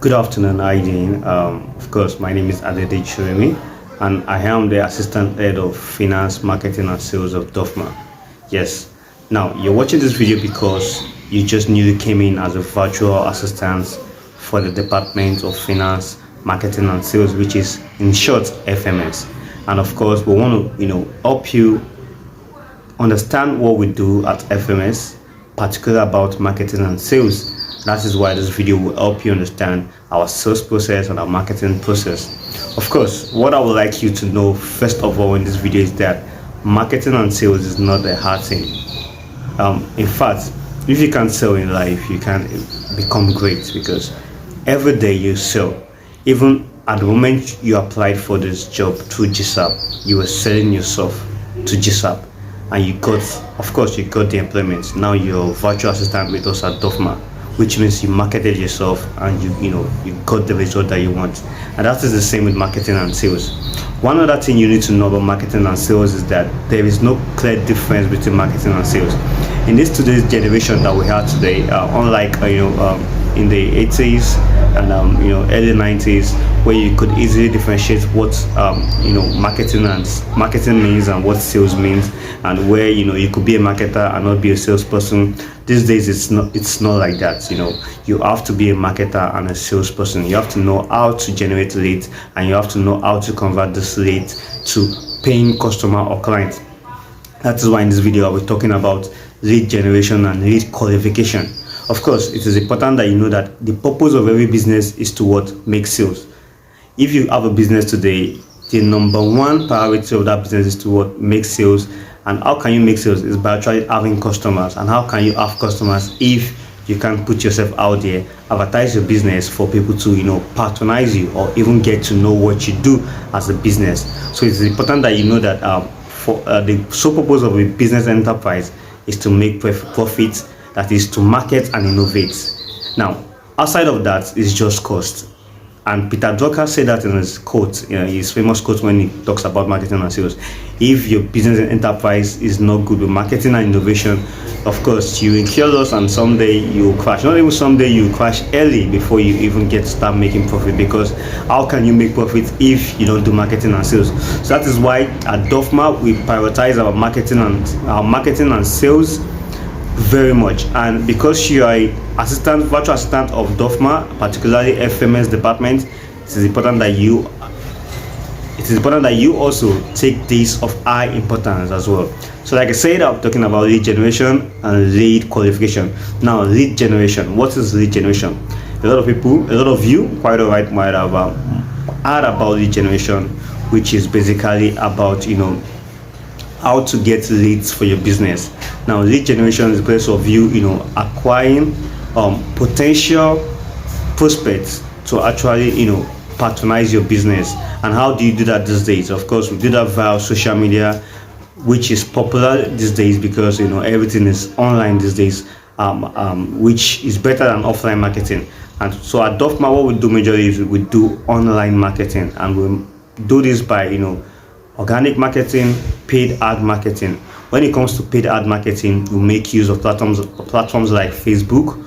Good afternoon, how are you doing? Of course, my name is Shoremi, and I am the Assistant Head of Finance, Marketing and Sales of DUFMA. Yes, now you're watching this video because you just newly came in as a virtual assistant for the Department of Finance, Marketing and Sales, which is in short FMS. And of course, we want to help you understand what we do at FMS, particularly about marketing and sales. That is why this video will help you understand our sales process and our marketing process. Of course, what I would like you to know first of all in this video is that marketing and sales is not a hard thing. In fact, if you can sell in life, you can become great, because every day you sell. Even at the moment you applied for this job through GSAP, you were selling yourself to GSAP, and you got the employment. Now you're a virtual assistant with us at DUFMA, which means you marketed yourself and you got the result that you want. And that is the same with marketing and sales. One other thing you need to know about marketing and sales is that there is no clear difference between marketing and sales. In this today's generation that we have today, unlike in the 80s and early 90s, where you could easily differentiate what marketing means and what sales means, and where you could be a marketer and not be a salesperson. These days it's not like that. You have to be a marketer and a salesperson. You have to know how to generate leads, and you have to know how to convert this lead to paying customer or client. That is why in this video I'll be talking about lead generation and lead qualification. Of course, it is important that you know that the purpose of every business is to make sales. If you have a business today, the number one priority of that business is to make sales. And how can you make sales? Is by actually having customers. And how can you have customers if you can't put yourself out there, advertise your business for people to patronize you or even get to know what you do as a business? So it's important that you know that the sole purpose of a business enterprise is to make profits. That is to market and innovate. Now, outside of that is just cost. And Peter Drucker said that in his quote, his famous quote when he talks about marketing and sales. If your business enterprise is not good with marketing and innovation, of course, you incur loss, and someday you will crash. Not even someday, you will crash early before you even get to start making profit, because how can you make profit if you don't do marketing and sales? So that is why at DUFMA, we prioritize our marketing and sales very much. And because you are a virtual assistant of DUFMA, particularly FMS department, it is important that you also take this of high importance as well. So like I said, I'm talking about lead generation and lead qualification. Now, lead generation. What is lead generation? A lot of you quite alright might have heard about lead generation, which is basically about how to get leads for your business. Now, lead generation is a place of you acquiring potential prospects to actually patronize your business. And how do you do that these days? Of course, we do that via social media, which is popular these days because everything is online these days, which is better than offline marketing. And so at DUFMA, what we do majorly is we do online marketing, and we do this by organic marketing, paid ad marketing. When it comes to paid ad marketing, we make use of platforms like Facebook,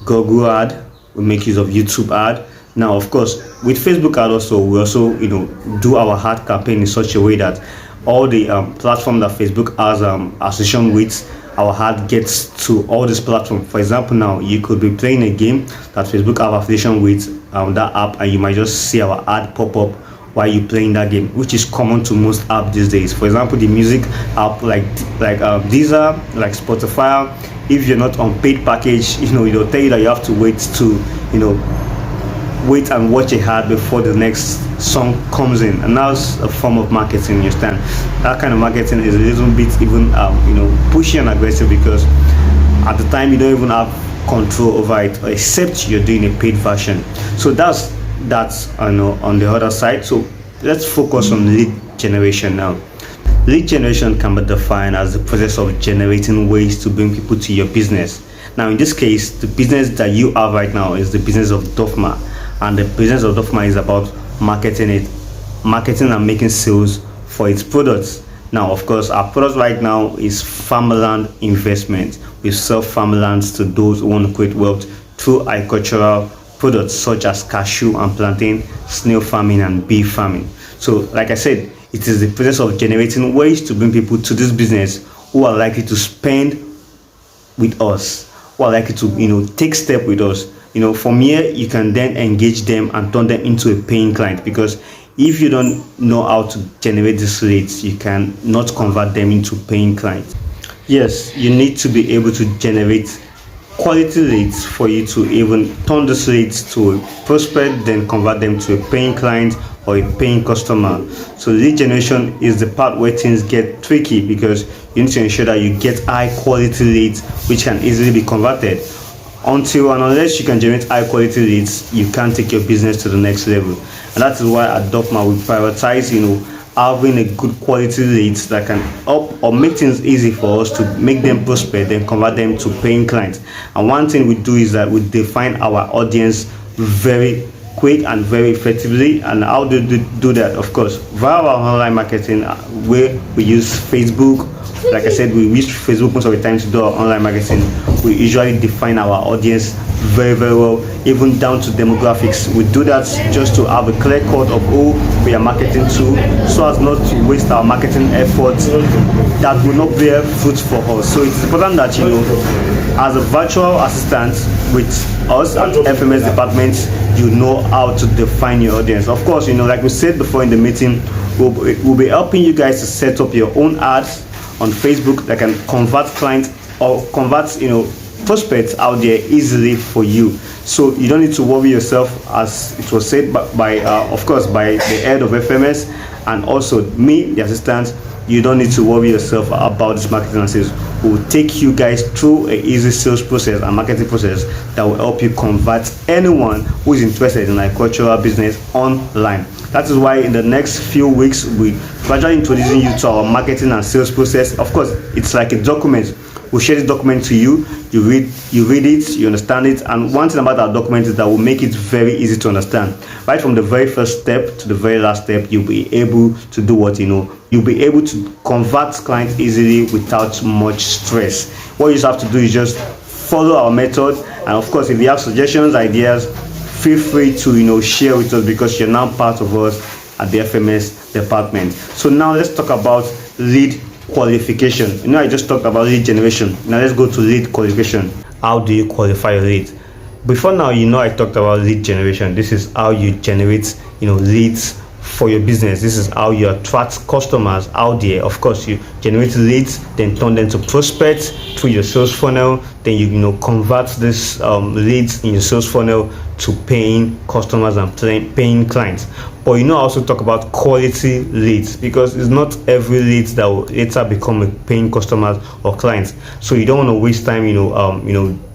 Google ad, we make use of YouTube ad. Now, of course, with Facebook ad we also do our ad campaign in such a way that all the platform that Facebook has association with, our ad gets to all this platform. For example, now you could be playing a game that Facebook have affiliation with that app, and you might just see our ad pop up while you're playing that game, which is common to most apps these days. For example, the music app like Deezer, like Spotify, if you're not on paid package, they'll tell you that you have to wait and watch a ad before the next song comes in, and that's a form of marketing. You understand? That kind of marketing is a little bit even pushy and aggressive, because at the time you don't even have control over it, except you're doing a paid version. So that's on the other side. So let's focus on lead generation now. Lead generation can be defined as the process of generating ways to bring people to your business. Now, in this case, the business that you have right now is the business of DUFMA, and the business of DUFMA is about marketing and making sales for its products. Now, of course, our product right now is farmland investment. We sell farmlands to those who want to create wealth through agricultural products such as cashew and plantain, snail farming, and bee farming. So, like I said, it is the process of generating ways to bring people to this business who are likely to spend with us, who are likely to take step with us. From here you can then engage them and turn them into a paying client, because if you don't know how to generate these leads, you can not convert them into paying clients. Yes, you need to be able to generate quality leads for you to even turn these leads to a prospect, then convert them to a paying client or a paying customer. So lead generation is the part where things get tricky, because you need to ensure that you get high quality leads which can easily be converted. Until and unless you can generate high quality leads, you can't take your business to the next level. And that is why at DUFMA we prioritize having a good quality leads that can help or make things easy for us to make them prosper, then convert them to paying clients. And one thing we do is that we define our audience very quick and very effectively. And how do we do that? Of course, via our online marketing, where we use Facebook. Like I said, we use Facebook most of the time to do our online marketing. We usually define our audience very, very well, even down to demographics. We do that just to have a clear cut of who we are marketing to, so as not to waste our marketing efforts that will not bear fruit for us. So it's important that as a virtual assistant with us at FMS department, you know how to define your audience. Of course, like we said before in the meeting, we'll be helping you guys to set up your own ads on Facebook that can convert clients or convert prospects out there easily for you. So you don't need to worry yourself, as it was said by of course by the head of FMS and also me, the assistant. You don't need to worry yourself about this marketing and sales. We will take you guys through an easy sales process and marketing process that will help you convert anyone who is interested in agricultural business online. That is why in the next few weeks we gradually introducing you to our marketing and sales process. Of course, it's like a document. We'll share this document to you. You read it, you understand it. And one thing about our document is that will make it very easy to understand. Right from the very first step to the very last step, you'll be able to do what you'll be able to convert clients easily without much stress. What you just have to do is just follow our method. And of course, if you have suggestions, ideas, feel free to share with us, because you're now part of us at the FMS department. So now let's talk about lead qualification. I just talked about lead generation. Now let's go to lead qualification. How do you qualify a lead? Before now, I talked about lead generation. This is how you generate leads for your business. This is how you attract customers out there. Of course, you generate leads, then turn them to prospects through your sales funnel. Then you convert this leads in your sales funnel to paying customers and paying clients. But also talk about quality leads, because it's not every lead that will later become a paying customer or clients. So you don't want to waste time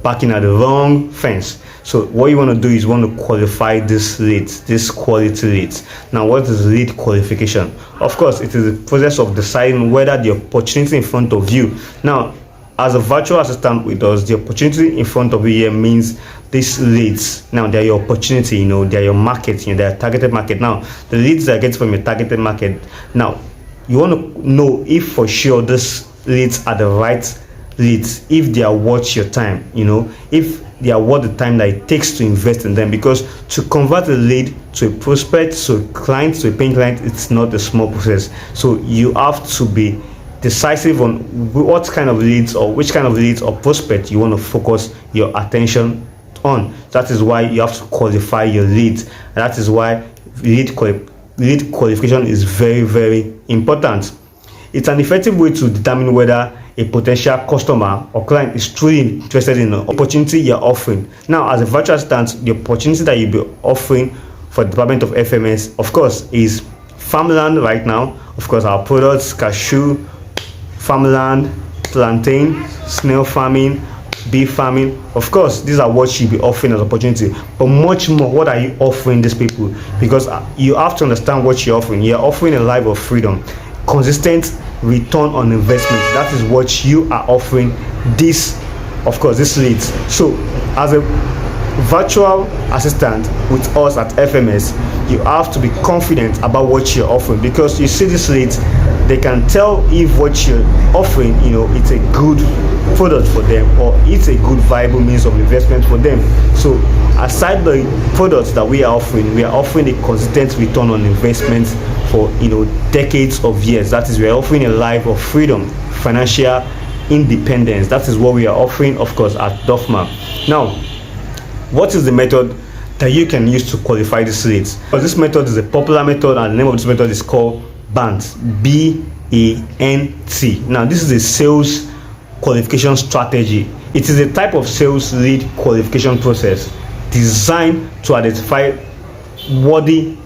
backing at the wrong fence. So what you want to do is want to qualify these leads, these quality leads. Now, what is lead qualification? Of course, it is the process of deciding whether the opportunity in front of you. Now, as a virtual assistant with us, the opportunity in front of you here means these leads. Now, they're your opportunity, they're your market, they're targeted market. Now, the leads that get from your targeted market. Now, you want to know if for sure these leads are the right leads, if they are worth your time, if they are worth the time that it takes to invest in them. Because to convert a lead to a prospect, to a client, to a paying client, it's not a small process. So you have to be decisive on what kind of leads or which kind of leads or prospect you want to focus your attention on. That is why you have to qualify your leads. And that is why lead qualification is very, very important. It's an effective way to determine whether a potential customer or client is truly interested in an opportunity you're offering. Now, as a virtual assistant, the opportunity that you'll be offering for the Department of FMS, of course, is farmland right now. Of course, our products, cashew, farmland, plantain, snail farming, bee farming. Of course, these are what you'll be offering as opportunity. But much more, what are you offering these people? Because you have to understand what you're offering. You're offering a life of freedom, consistent return on investment. That is what you are offering this leads. So as a virtual assistant with us at FMS, you have to be confident about what you're offering, because you see these leads, they can tell if what you're offering, it's a good product for them, or it's a good viable means of investment for them. So aside the products that we are offering a consistent return on investment for decades of years. That is, we are offering a life of freedom, financial independence. That is what we are offering, of course, at DUFMA. Now, what is the method that you can use to qualify these rates? Because this method is a popular method, and the name of this method is called BANT, BANT. Now, this is a sales qualification strategy. It is a type of sales lead qualification process designed to identify worthy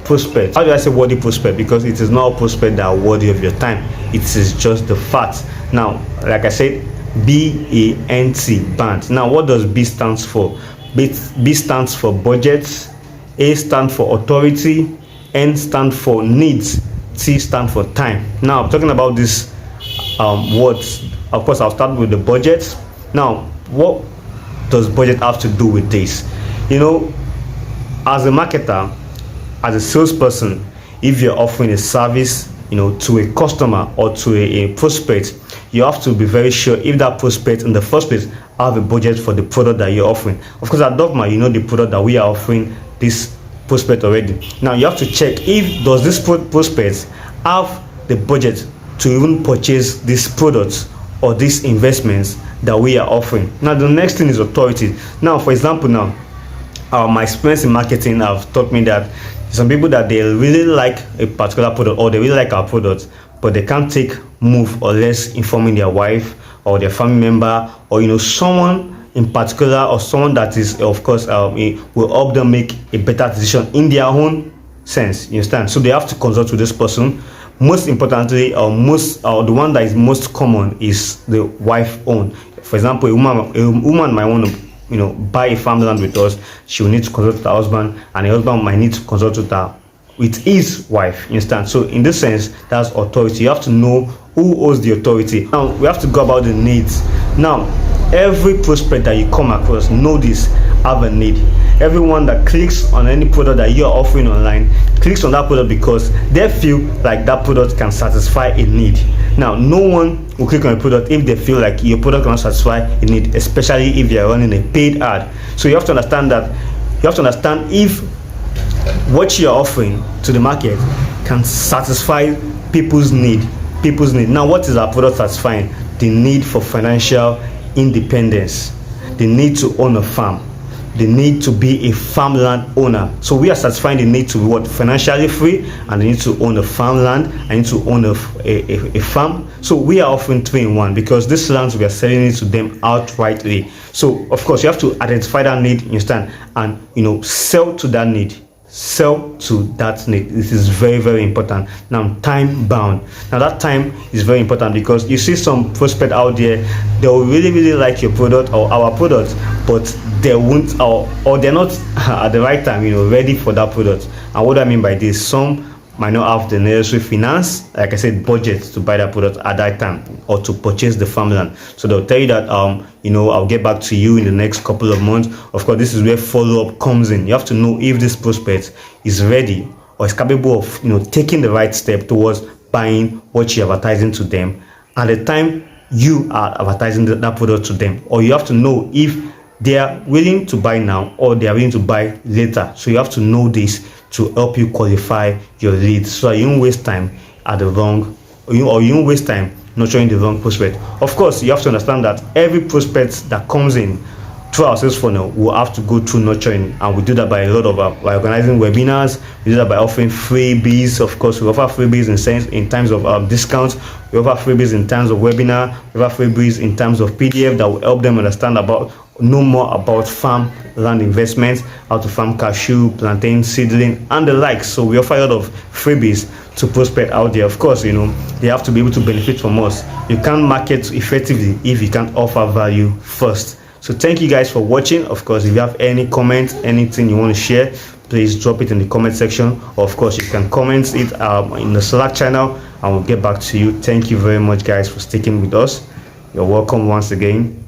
prospects. How do I say worthy prospect? Because it is not a prospect that are worthy of your time. It is just the fact. Now, like I said, BANT, BANT. Now, what does B stands for? B stands for budget, A stands for authority, N stands for needs, T stands for time. Now, I'm talking about these words. Of course, I'll start with the budget. Now, what does budget have to do with this? As a marketer, as a salesperson, if you're offering a service to a customer or to a prospect, you have to be very sure if that prospect in the first place have a budget for the product that you're offering. Of course, at DUFMA, the product that we are offering this prospect already. Now, you have to check if does this prospect have the budget to even purchase these products or these investments that we are offering. Now, the next thing is authority. Now, for example, my experience in marketing have taught me that some people that they really like a particular product, or they really like our product, but they can't take move or less informing their wife or their family member, or someone in particular, or someone that is, of course, will help them make a better decision in their own sense. You understand? So they have to consult with this person. Most importantly, the one that is most common is the wife own. For example, a woman might want to buy a farmland with us. She will need to consult with her husband, and the husband might need to consult with his wife. You understand? So in this sense, that's authority. You have to know who owns the authority. Now, we have to go about the needs. Now, every prospect that you come across, know this, have a need. Everyone that clicks on any product that you are offering online clicks on that product because they feel like that product can satisfy a need. Now, no one will click on a product if they feel like your product cannot satisfy a need, especially if you are running a paid ad. So you have to understand that. You have to understand if what you are offering to the market can satisfy people's need. Now, what is our product satisfying? The need for financial independence, the need to own a farm, the need to be a farmland owner. So we are satisfying the need to be financially free, and the need to own a farmland, and need to own a farm. So we are offering 3 in 1, because this land we are selling it to them outrightly. So of course you have to identify that need, you understand, and sell to that need. This is very, very important. Now, time bound. Now, that time is very important, because you see some prospect out there, they will really, really like your product or our product, but they won't, or they're not at the right time, ready for that product. And what do I mean by this? Some might not have the necessary finance, like I said, budget to buy that product at that time, or to purchase the farmland. So they'll tell you that I'll get back to you in the next couple of months. Of course, this is where follow-up comes in. You have to know if this prospect is ready or is capable of taking the right step towards buying what you're advertising to them at the time you are advertising that product to them. Or you have to know if they are willing to buy now or they are willing to buy later. So you have to know this to help you qualify your leads, so you don't waste time at the wrong, or you don't waste time nurturing the wrong prospect. Of course, you have to understand that every prospect that comes in through our sales funnel will have to go through nurturing, and we do that by a lot of by organizing webinars. We do that by offering freebies. Of course, we offer freebies in terms of discounts. We offer freebies in terms of webinar. We offer freebies in terms of PDF that will help them know more about farm land investments, how to farm cashew, plantain, seedling, and the like. So we offer a lot of freebies to prospect out there. Of course, they have to be able to benefit from us. You can't market effectively if you can't offer value first. So thank you guys for watching. Of course, if you have any comments, anything you want to share, please drop it in the comment section. Or of course, you can comment it in the Slack channel, and we'll get back to you. Thank you very much, guys, for sticking with us. You're welcome once again.